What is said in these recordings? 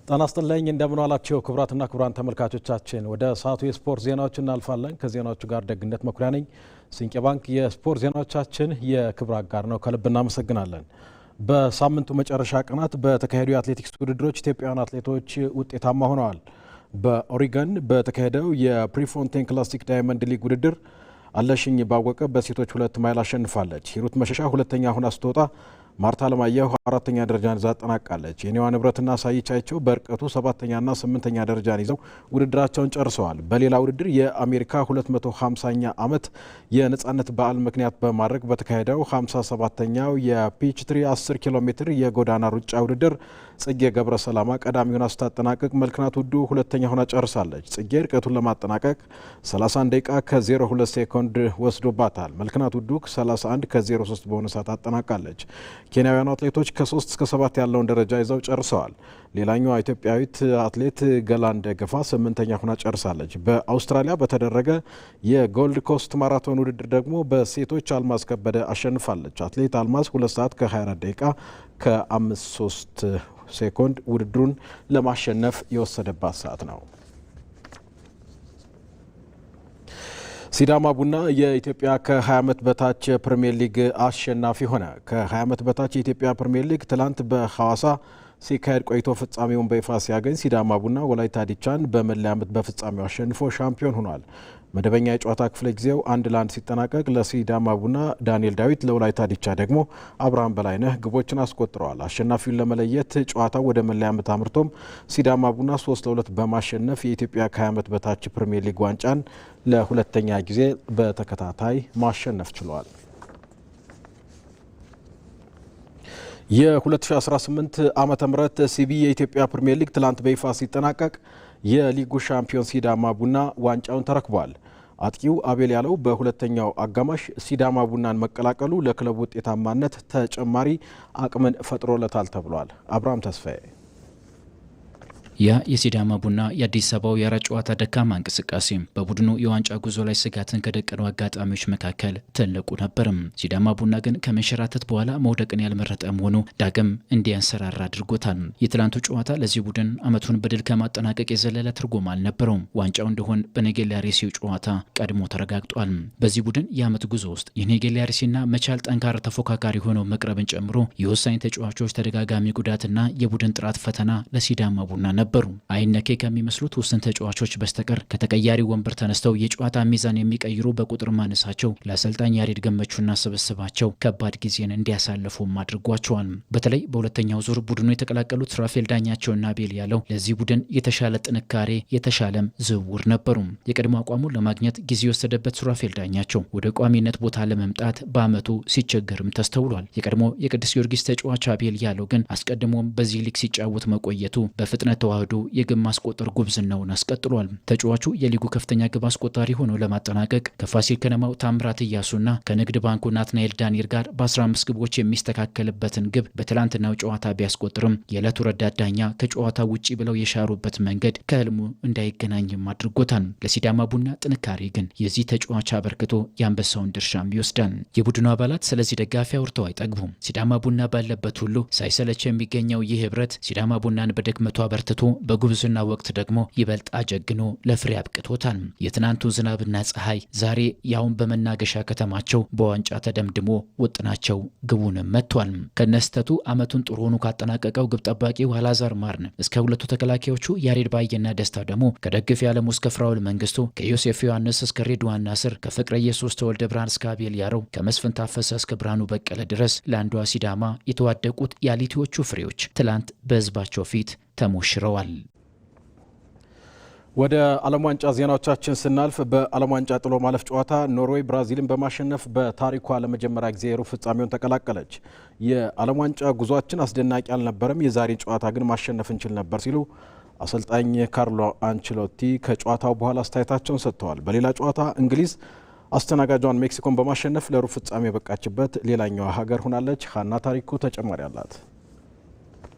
ጤና ይስጥልኝ እንደምን ዋላችሁ ክቡራትና ክቡራን ተመልካቾቻችን። ወደ ሰዓቱ የስፖርት ዜናዎች እናልፋለን። ከዜናዎቹ ጋር ደግነት መኩሪያ ነኝ። ሲንቄ ባንክ የስፖርት ዜናዎቻችን የክብር አጋር ነው። ከልብ እናመሰግናለን። በሳምንቱ መጨረሻ ቀናት በተካሄዱ የአትሌቲክስ ውድድሮች ኢትዮጵያውያን አትሌቶች ውጤታማ ሆነዋል። በኦሪገን በተካሄደው የፕሪፎንቴን ክላሲክ ዳይመንድ ሊግ ውድድር አለሽኝ ባወቀ በሴቶች 2 ማይል አሸንፋለች። ሂሩት መሸሻ ሁለተኛ ሆና ስትወጣ ማርታ ለማየሁ አራተኛ ደረጃን ይዛ አጠናቃለች። የኔዋ ንብረትና ሳይቻቸው በርቀቱ 7ኛና 8ኛ ደረጃን ይዘው ውድድራቸውን ጨርሰዋል። በሌላ ውድድር የአሜሪካ 250ኛ ዓመት የነጻነት በዓል ምክንያት በማድረግ በተካሄደው 57ኛው የፒች ትሪ 10 ኪሎ ሜትር የጎዳና ሩጫ ውድድር ጽጌ ገብረ ሰላማ ቀዳሚውን አስታጠናቀቅ መልክናት ውዱ ሁለተኛ ሆና ጨርሳለች። ጽጌ ርቀቱን ለማጠናቀቅ 31 ደቂቃ ከ02 ሴኮንድ ወስዶባታል። መልክናት ውዱ 31 ከ03 በሆነ ሰዓት አጠናቃለች። ኬንያውያኑ አትሌቶች ከ3 እስከ 7 ያለውን ደረጃ ይዘው ጨርሰዋል። ሌላኛዋ ኢትዮጵያዊት አትሌት ገላን ደገፋ 8ኛ ሆና ጨርሳለች። በአውስትራሊያ በተደረገ የጎልድ ኮስት ማራቶን ውድድር ደግሞ በሴቶች አልማዝ ከበደ አሸንፋለች። አትሌት አልማዝ 2 ሰዓት ከ24 ደቂቃ ከ53 ሴኮንድ ውድድሩን ለማሸነፍ የወሰደባት ሰዓት ነው። ሲዳማ ቡና የኢትዮጵያ ከ20 ዓመት በታች ፕሪሚየር ሊግ አሸናፊ ሆነ። ከ20 ዓመት በታች የኢትዮጵያ ፕሪሚየር ሊግ ትላንት በሐዋሳ ሲካሄድ ቆይቶ ፍጻሜውን በይፋ ሲያገኝ ሲዳማ ቡና ወላይታ ዲቻን በመለያ ምት በፍጻሜው አሸንፎ ሻምፒዮን ሆኗል። መደበኛ የጨዋታ ክፍለ ጊዜው 1-1 ሲጠናቀቅ ለሲዳማ ቡና ዳንኤል ዳዊት፣ ለወላይታ ዲቻ ደግሞ አብርሃም በላይነህ ግቦችን አስቆጥረዋል። አሸናፊውን ለመለየት ጨዋታው ወደ መለያ ምት አምርቶም ሲዳማ ቡና 3-2 በማሸነፍ የኢትዮጵያ ከ20 ዓመት በታች ፕሪሚየር ሊግ ዋንጫን ለሁለተኛ ጊዜ በተከታታይ ማሸነፍ ችሏል። የ2018 ዓመተ ምህረት ሲቢ የኢትዮጵያ ፕሪሚየር ሊግ ትላንት በይፋ ሲጠናቀቅ የሊጉ ሻምፒዮን ሲዳማ ቡና ዋንጫውን ተረክቧል። አጥቂው አቤል ያለው በሁለተኛው አጋማሽ ሲዳማ ቡናን መቀላቀሉ ለክለቡ ውጤታማነት ተጨማሪ አቅምን ፈጥሮለታል ተብሏል። አብርሃም ተስፋዬ ያ የሲዳማ ቡና የአዲስ አበባው የአራት ጨዋታ ደካማ እንቅስቃሴ በቡድኑ የዋንጫ ጉዞ ላይ ስጋትን ከደቀኑ አጋጣሚዎች መካከል ትልቁ ነበርም። ሲዳማ ቡና ግን ከመንሸራተት በኋላ መውደቅን ያልመረጠ መሆኑ ዳግም እንዲያንሰራራ አድርጎታል። የትላንቱ ጨዋታ ለዚህ ቡድን ዓመቱን በድል ከማጠናቀቅ የዘለለ ትርጉም አልነበረውም። ዋንጫው እንደሆን በነጌሌ አርሲው ጨዋታ ቀድሞ ተረጋግጧል። በዚህ ቡድን የዓመት ጉዞ ውስጥ የነጌሌ አርሲና መቻል ጠንካራ ተፎካካሪ ሆነው መቅረብን ጨምሮ የወሳኝ ተጫዋቾች ተደጋጋሚ ጉዳትና የቡድን ጥራት ፈተና ለሲዳማ ቡና ነበር። አይነኬ ከሚመስሉት ውስን ተጫዋቾች በስተቀር ከተቀያሪ ወንበር ተነስተው የጨዋታ ሚዛን የሚቀይሩ በቁጥር ማነሳቸው ለአሰልጣኝ ያሬድ ገመቹና ስብስባቸው ከባድ ጊዜን እንዲያሳልፉም አድርጓቸዋል። በተለይ በሁለተኛው ዙር ቡድኑ የተቀላቀሉት ራፌል ዳኛቸውና ቤል ያለው ለዚህ ቡድን የተሻለ ጥንካሬ የተሻለም ዝውውር ነበሩ። የቀድሞ አቋሙን ለማግኘት ጊዜ የወሰደበት ራፌል ዳኛቸው ወደ ቋሚነት ቦታ ለመምጣት በአመቱ ሲቸገርም ተስተውሏል። የቀድሞ የቅዱስ ጊዮርጊስ ተጫዋች ቤል ያለው ግን አስቀድሞም በዚህ ሊግ ሲጫወት መቆየቱ በፍጥነት ተዋህዶ የግብ ማስቆጠር ጉብዝናውን አስቀጥሏል። ተጫዋቹ የሊጉ ከፍተኛ ግብ አስቆጣሪ ሆኖ ለማጠናቀቅ ከፋሲል ከነማው ታምራት እያሱና ከንግድ ባንኩ ናትናኤል ዳንኤል ጋር በ15 ግቦች የሚስተካከልበትን ግብ በትላንትናው ጨዋታ ቢያስቆጥርም የዕለቱ ረዳት ዳኛ ከጨዋታ ውጪ ብለው የሻሩበት መንገድ ከህልሙ እንዳይገናኝም አድርጎታል። ለሲዳማ ቡና ጥንካሬ ግን የዚህ ተጫዋች አበርክቶ የአንበሳውን ድርሻም ይወስዳል። የቡድኑ አባላት ስለዚህ ደጋፊ አውርተው አይጠግቡም። ሲዳማ ቡና ባለበት ሁሉ ሳይሰለች የሚገኘው ይህ ህብረት ሲዳማ ቡናን በድክመቱ አበርትቶ በጉብዝና ወቅት ደግሞ ይበልጥ አጀግኖ ለፍሬ አብቅቶታል። የትናንቱ ዝናብና ፀሐይ ዛሬ ያውን በመናገሻ ከተማቸው በዋንጫ ተደምድሞ ውጥናቸው ግቡንም መጥቷል። ከነስተቱ አመቱን ጥሩ ሆኖ ካጠናቀቀው ግብ ጠባቂው አላዛር ማርን እስከ ሁለቱ ተከላካዮቹ ያሬድ ባየና ደስታ ደግሞ ከደግፍ ያለም እስከ ፍራውል መንግስቱ ከዮሴፍ ዮሐንስ እስከ ሬድዋን ናስር ከፍቅረ ኢየሱስ ተወልደ ብርሃን እስከ አቤል ያረው ከመስፍን ታፈሰ እስከ ብርሃኑ በቀለ ድረስ ለአንዷ ሲዳማ የተዋደቁት ያሊቲዎቹ ፍሬዎች ትላንት በህዝባቸው ፊት ተሞሽረዋል። ወደ ዓለም ዋንጫ ዜናዎቻችን ስናልፍ በዓለም ዋንጫ ጥሎ ማለፍ ጨዋታ ኖርዌይ ብራዚልን በማሸነፍ በታሪኳ ለመጀመሪያ ጊዜ ሩብ ፍጻሜውን ተቀላቀለች። የዓለም ዋንጫ ጉዟችን አስደናቂ አልነበረም፣ የዛሬን ጨዋታ ግን ማሸነፍ እንችል ነበር ሲሉ አሰልጣኝ ካርሎ አንቸሎቲ ከጨዋታው በኋላ አስተያየታቸውን ሰጥተዋል። በሌላ ጨዋታ እንግሊዝ አስተናጋጇን ሜክሲኮን በማሸነፍ ለሩብ ፍጻሜ የበቃችበት ሌላኛዋ ሀገር ሆናለች። ሀና ታሪኩ ተጨማሪ አላት።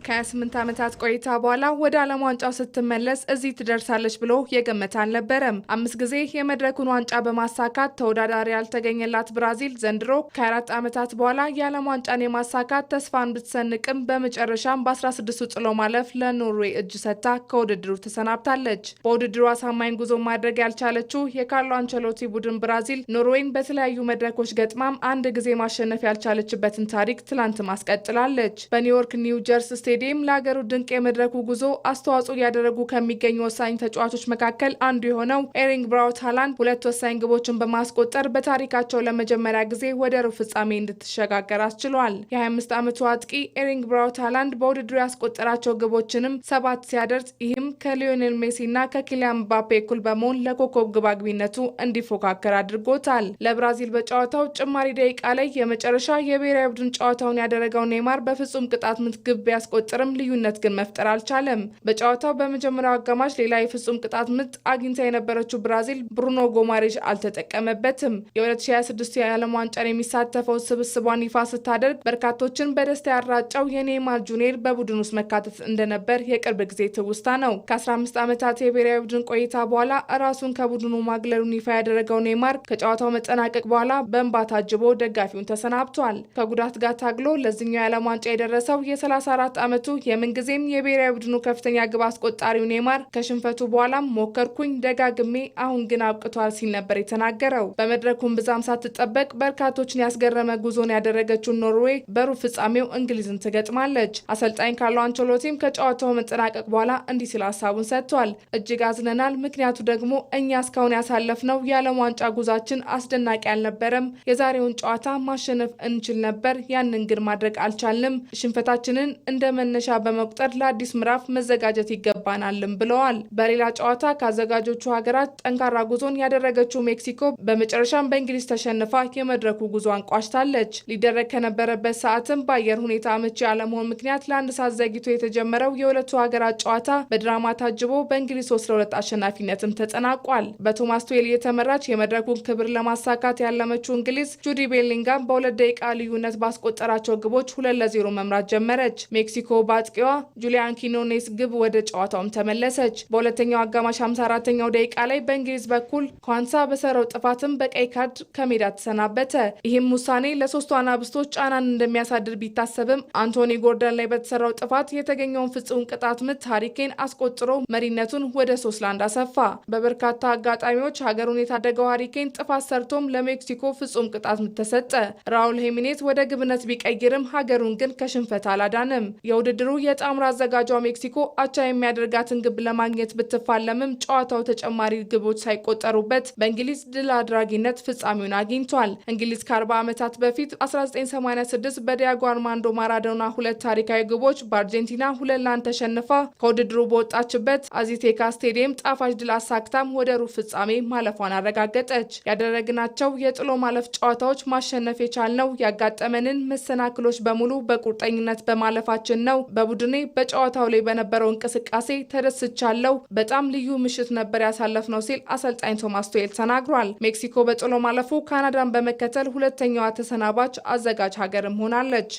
ከ28 ዓመታት ቆይታ በኋላ ወደ ዓለም ዋንጫው ስትመለስ እዚህ ትደርሳለች ብሎ የገመተ አልነበረም። 5 ጊዜ የመድረኩን ዋንጫ በማሳካት ተወዳዳሪ ያልተገኘላት ብራዚል ዘንድሮ ከ4 ዓመታት በኋላ የዓለም ዋንጫን የማሳካት ተስፋን ብትሰንቅም በመጨረሻም በ16ቱ ጥሎ ማለፍ ለኖርዌይ እጅ ሰጥታ ከውድድሩ ተሰናብታለች። በውድድሩ አሳማኝ ጉዞ ማድረግ ያልቻለችው የካርሎ አንቸሎቲ ቡድን ብራዚል ኖርዌይን በተለያዩ መድረኮች ገጥማም አንድ ጊዜ ማሸነፍ ያልቻለችበትን ታሪክ ትላንት ማስቀጥላለች። በኒውዮርክ ኒው ጀርሲ ስቴዲየም ለሀገሩ ድንቅ የመድረኩ ጉዞ አስተዋጽኦ እያደረጉ ከሚገኙ ወሳኝ ተጫዋቾች መካከል አንዱ የሆነው ኤሪንግ ብራውት ሃላንድ 2 ወሳኝ ግቦችን በማስቆጠር በታሪካቸው ለመጀመሪያ ጊዜ ወደ ሩብ ፍጻሜ እንድትሸጋገር አስችሏል። የ25 ዓመቱ አጥቂ ኤሪንግ ብራውት ሃላንድ በውድድሩ ያስቆጠራቸው ግቦችንም 7 ሲያደርስ ይህም ከሊዮኔል ሜሲ እና ከኪሊያን ምባፔ እኩል በመሆን ለኮከብ ግብ አግቢነቱ እንዲፎካከር አድርጎታል። ለብራዚል በጨዋታው ጭማሪ ደቂቃ ላይ የመጨረሻ የብሔራዊ ቡድን ጨዋታውን ያደረገው ኔይማር በፍጹም ቅጣት ምት ግብ ያስቆጠረም ልዩነት ግን መፍጠር አልቻለም። በጨዋታው በመጀመሪያው አጋማሽ ሌላ የፍጹም ቅጣት ምት አግኝታ የነበረችው ብራዚል ብሩኖ ጎማሬዥ አልተጠቀመበትም። የ2026 የዓለም ዋንጫን የሚሳተፈው ስብስቧን ይፋ ስታደርግ በርካቶችን በደስታ ያራጨው የኔይማር ጁኒየር በቡድን ውስጥ መካተት እንደነበር የቅርብ ጊዜ ትውስታ ነው። ከ15 ዓመታት የብሔራዊ ቡድን ቆይታ በኋላ ራሱን ከቡድኑ ማግለሉን ይፋ ያደረገው ኔይማር ከጨዋታው መጠናቀቅ በኋላ በእንባ ታጅቦ ደጋፊውን ተሰናብቷል። ከጉዳት ጋር ታግሎ ለዚህኛው የዓለም ዋንጫ የደረሰው የ34 ዓመቱ የምንጊዜም የብሔራዊ ቡድኑ ከፍተኛ ግብ አስቆጣሪው ኔይማር ከሽንፈቱ በኋላም ሞከርኩኝ ደጋግሜ አሁን ግን አብቅቷል ሲል ነበር የተናገረው። በመድረኩም ብዛም ሳትጠበቅ በርካቶችን ያስገረመ ጉዞን ያደረገችው ኖርዌይ በሩብ ፍጻሜው እንግሊዝን ትገጥማለች። አሰልጣኝ ካርሎ አንቸሎቲም ከጨዋታው መጠናቀቅ በኋላ እንዲህ ሲል ሀሳቡን ሰጥቷል። እጅግ አዝነናል። ምክንያቱ ደግሞ እኛ እስካሁን ያሳለፍነው የዓለም ዋንጫ ጉዟችን አስደናቂ አልነበረም። የዛሬውን ጨዋታ ማሸነፍ እንችል ነበር፣ ያንን ግን ማድረግ አልቻልንም። ሽንፈታችንን እንደ መነሻ በመቁጠር ለአዲስ ምዕራፍ መዘጋጀት ይገባናልም ብለዋል። በሌላ ጨዋታ ከአዘጋጆቹ ሀገራት ጠንካራ ጉዞን ያደረገችው ሜክሲኮ በመጨረሻም በእንግሊዝ ተሸንፋ የመድረኩ ጉዞን ቋጭታለች። ሊደረግ ከነበረበት ሰዓትም በአየር ሁኔታ አመቺ አለመሆን ምክንያት ለ1 ሰዓት ዘግይቶ የተጀመረው የሁለቱ ሀገራት ጨዋታ በድራማ ታጅቦ በእንግሊዝ 3-2 አሸናፊነትም ተጠናቋል። በቶማስ ቱዌል የተመራች የመድረኩን ክብር ለማሳካት ያለመችው እንግሊዝ ጁዲ ቤሊንጋም በ2 ደቂቃ ልዩነት ባስቆጠራቸው ግቦች 2-0 መምራት ጀመረች። ሜክሲኮ በአጥቂዋ ጁሊያን ኪኖኔስ ግብ ወደ ጨዋታውም ተመለሰች። በሁለተኛው አጋማሽ 54ኛው ደቂቃ ላይ በእንግሊዝ በኩል ኳንሳ በሰራው ጥፋትም በቀይ ካርድ ከሜዳ ተሰናበተ። ይህም ውሳኔ ለሶስቱ አናብስቶች ጫናን እንደሚያሳድር ቢታሰብም አንቶኒ ጎርደን ላይ በተሰራው ጥፋት የተገኘውን ፍጹም ቅጣት ምት ሃሪኬን አስቆጥሮ መሪነቱን ወደ 3-1 አሰፋ። በበርካታ አጋጣሚዎች ሀገሩን የታደገው ሃሪኬን ጥፋት ሰርቶም ለሜክሲኮ ፍጹም ቅጣት ምት ተሰጠ። ራውል ሄሚኔዝ ወደ ግብነት ቢቀይርም ሀገሩን ግን ከሽንፈት አላዳንም። የውድድሩ የጣምራ አዘጋጇ ሜክሲኮ አቻ የሚያደርጋትን ግብ ለማግኘት ብትፋለምም ጨዋታው ተጨማሪ ግቦች ሳይቆጠሩበት በእንግሊዝ ድል አድራጊነት ፍጻሜውን አግኝቷል። እንግሊዝ ከ40 ዓመታት በፊት 1986 በዲያጎ አርማንዶ ማራዶና 2 ታሪካዊ ግቦች በአርጀንቲና 2-1 ተሸንፋ ከውድድሩ በወጣችበት አዚቴካ ስቴዲየም ጣፋጭ ድል አሳክታም ወደ ሩብ ፍጻሜ ማለፏን አረጋገጠች። ያደረግናቸው የጥሎ ማለፍ ጨዋታዎች ማሸነፍ የቻልነው ያጋጠመንን መሰናክሎች በሙሉ በቁርጠኝነት በማለፋችን ነው። በቡድኔ በጨዋታው ላይ በነበረው እንቅስቃሴ ተደስቻለሁ። በጣም ልዩ ምሽት ነበር ያሳለፍነው ሲል አሰልጣኝ ቶማስ ቱዌል ተናግሯል። ሜክሲኮ በጥሎ ማለፉ ካናዳን በመከተል ሁለተኛዋ ተሰናባች አዘጋጅ ሀገርም ሆናለች።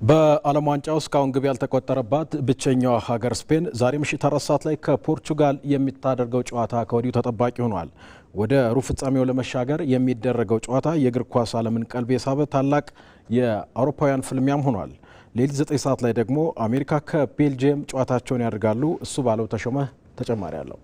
በዓለም ዋንጫው እስካሁን ግብ ያልተቆጠረባት ብቸኛዋ ሀገር ስፔን ዛሬ ምሽት 4 ሰዓት ላይ ከፖርቹጋል የምታደርገው ጨዋታ ከወዲሁ ተጠባቂ ሆኗል። ወደ ሩብ ፍጻሜው ለመሻገር የሚደረገው ጨዋታ የእግር ኳስ ዓለምን ቀልብ የሳበ ታላቅ የአውሮፓውያን ፍልሚያም ሆኗል። ሌሊት 9 ሰዓት ላይ ደግሞ አሜሪካ ከቤልጅየም ጨዋታቸውን ያደርጋሉ። እሱ ባለው ተሾመ ተጨማሪ አለው።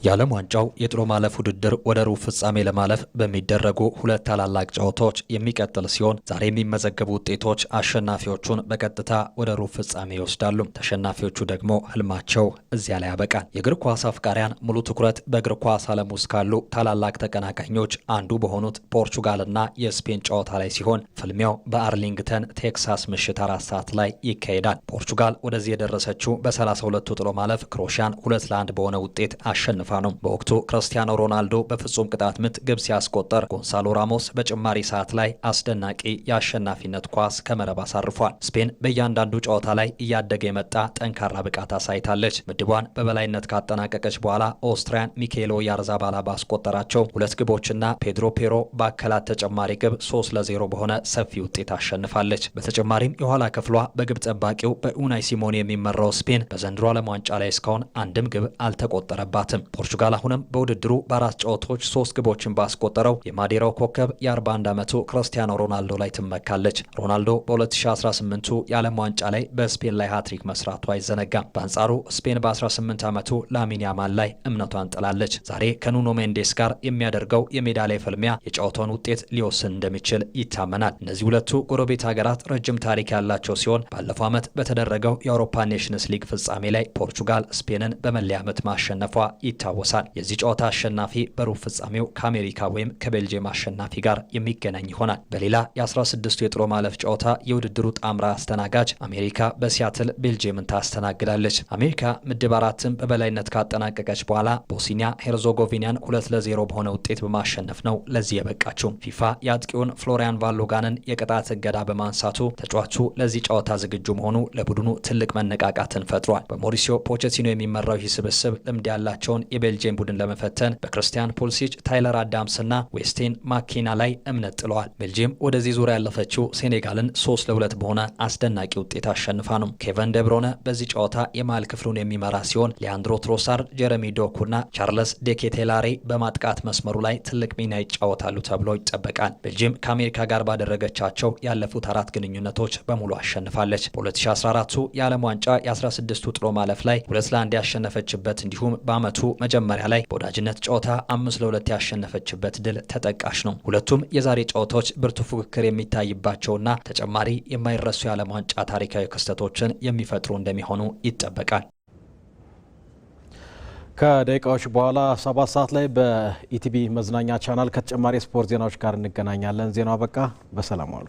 የዓለም ዋንጫው የጥሎ ማለፍ ውድድር ወደ ሩብ ፍጻሜ ለማለፍ በሚደረጉ 2 ታላላቅ ጨዋታዎች የሚቀጥል ሲሆን ዛሬ የሚመዘገቡ ውጤቶች አሸናፊዎቹን በቀጥታ ወደ ሩብ ፍጻሜ ይወስዳሉ። ተሸናፊዎቹ ደግሞ ህልማቸው እዚያ ላይ ያበቃል። የእግር ኳስ አፍቃሪያን ሙሉ ትኩረት በእግር ኳስ ዓለም ውስጥ ካሉ ታላላቅ ተቀናቃኞች አንዱ በሆኑት ፖርቹጋልና የስፔን ጨዋታ ላይ ሲሆን ፍልሚያው በአርሊንግተን ቴክሳስ ምሽት 4 ሰዓት ላይ ይካሄዳል። ፖርቹጋል ወደዚህ የደረሰችው በ32ቱ ጥሎ ማለፍ ክሮኤሽያን 2-1 በሆነ ውጤት አሸንፏል። አሸንፋ ነው። በወቅቱ ክርስቲያኖ ሮናልዶ በፍጹም ቅጣት ምት ግብ ሲያስቆጠር፣ ጎንሳሎ ራሞስ በጭማሪ ሰዓት ላይ አስደናቂ የአሸናፊነት ኳስ ከመረብ አሳርፏል። ስፔን በእያንዳንዱ ጨዋታ ላይ እያደገ የመጣ ጠንካራ ብቃት አሳይታለች። ምድቧን በበላይነት ካጠናቀቀች በኋላ ኦስትሪያን ሚኬሎ ያርዛባላ ባስቆጠራቸው 2 ግቦችና ፔድሮ ፔሮ በአከላት ተጨማሪ ግብ 3-0 በሆነ ሰፊ ውጤት አሸንፋለች። በተጨማሪም የኋላ ክፍሏ በግብ ጠባቂው በኡናይ ሲሞኔ የሚመራው ስፔን በዘንድሮ ዓለም ዋንጫ ላይ እስካሁን አንድም ግብ አልተቆጠረባትም። ፖርቹጋል አሁንም በውድድሩ በ4 ጨዋታዎች 3 ግቦችን ባስቆጠረው የማዴራው ኮከብ የ41 ዓመቱ ክርስቲያኖ ሮናልዶ ላይ ትመካለች። ሮናልዶ በ2018 የዓለም ዋንጫ ላይ በስፔን ላይ ሃትሪክ መስራቱ አይዘነጋም። በአንጻሩ ስፔን በ18 ዓመቱ ላሚን ያማል ላይ እምነቷን ጥላለች። ዛሬ ከኑኖ ሜንዴስ ጋር የሚያደርገው የሜዳ ላይ ፍልሚያ የጨዋታውን ውጤት ሊወስን እንደሚችል ይታመናል። እነዚህ ሁለቱ ጎረቤት ሀገራት ረጅም ታሪክ ያላቸው ሲሆን ባለፈው ዓመት በተደረገው የአውሮፓ ኔሽንስ ሊግ ፍጻሜ ላይ ፖርቹጋል ስፔንን በመለያ ምት ማሸነፏ ይታወሳል። የዚህ ጨዋታ አሸናፊ በሩብ ፍጻሜው ከአሜሪካ ወይም ከቤልጅየም አሸናፊ ጋር የሚገናኝ ይሆናል። በሌላ የ16ቱ የጥሎ ማለፍ ጨዋታ የውድድሩ ጣምራ አስተናጋጅ አሜሪካ በሲያትል ቤልጅየምን ታስተናግዳለች። አሜሪካ ምድብ 4ን በበላይነት ካጠናቀቀች በኋላ ቦስኒያ ሄርዞጎቪናን 2-0 በሆነ ውጤት በማሸነፍ ነው ለዚህ የበቃችው። ፊፋ የአጥቂውን ፍሎሪያን ቫሎጋንን የቅጣት እገዳ በማንሳቱ ተጫዋቹ ለዚህ ጨዋታ ዝግጁ መሆኑ ለቡድኑ ትልቅ መነቃቃትን ፈጥሯል። በሞሪሲዮ ፖቼቲኖ የሚመራው ይህ ስብስብ ልምድ ያላቸውን የቤልጅየም ቡድን ለመፈተን በክርስቲያን ፑልሲች፣ ታይለር አዳምስና ዌስቴን ማኬና ላይ እምነት ጥለዋል። ቤልጅየም ወደዚህ ዙሪያ ያለፈችው ሴኔጋልን 3-2 በሆነ አስደናቂ ውጤት አሸንፋ ነው። ኬቨን ደብሮነ በዚህ ጨዋታ የመሃል ክፍሉን የሚመራ ሲሆን ሊያንድሮ ትሮሳር፣ ጀረሚ ዶኩና ቻርለስ ዴኬቴላሬ በማጥቃት መስመሩ ላይ ትልቅ ሚና ይጫወታሉ ተብሎ ይጠበቃል። ቤልጅየም ከአሜሪካ ጋር ባደረገቻቸው ያለፉት 4 ግንኙነቶች በሙሉ አሸንፋለች። በ2014 የዓለም ዋንጫ የ16ቱ ጥሎ ማለፍ ላይ 2-1 ያሸነፈችበት እንዲሁም በዓመቱ መጀመሪያ ላይ በወዳጅነት ጨዋታ 5-2 ያሸነፈችበት ድል ተጠቃሽ ነው። ሁለቱም የዛሬ ጨዋታዎች ብርቱ ፉክክር የሚታይባቸውና ተጨማሪ የማይረሱ የዓለም ዋንጫ ታሪካዊ ክስተቶችን የሚፈጥሩ እንደሚሆኑ ይጠበቃል። ከደቂቃዎች በኋላ 7 ሰዓት ላይ በኢቲቪ መዝናኛ ቻናል ከተጨማሪ ስፖርት ዜናዎች ጋር እንገናኛለን። ዜናው አበቃ። በሰላም ዋሉ።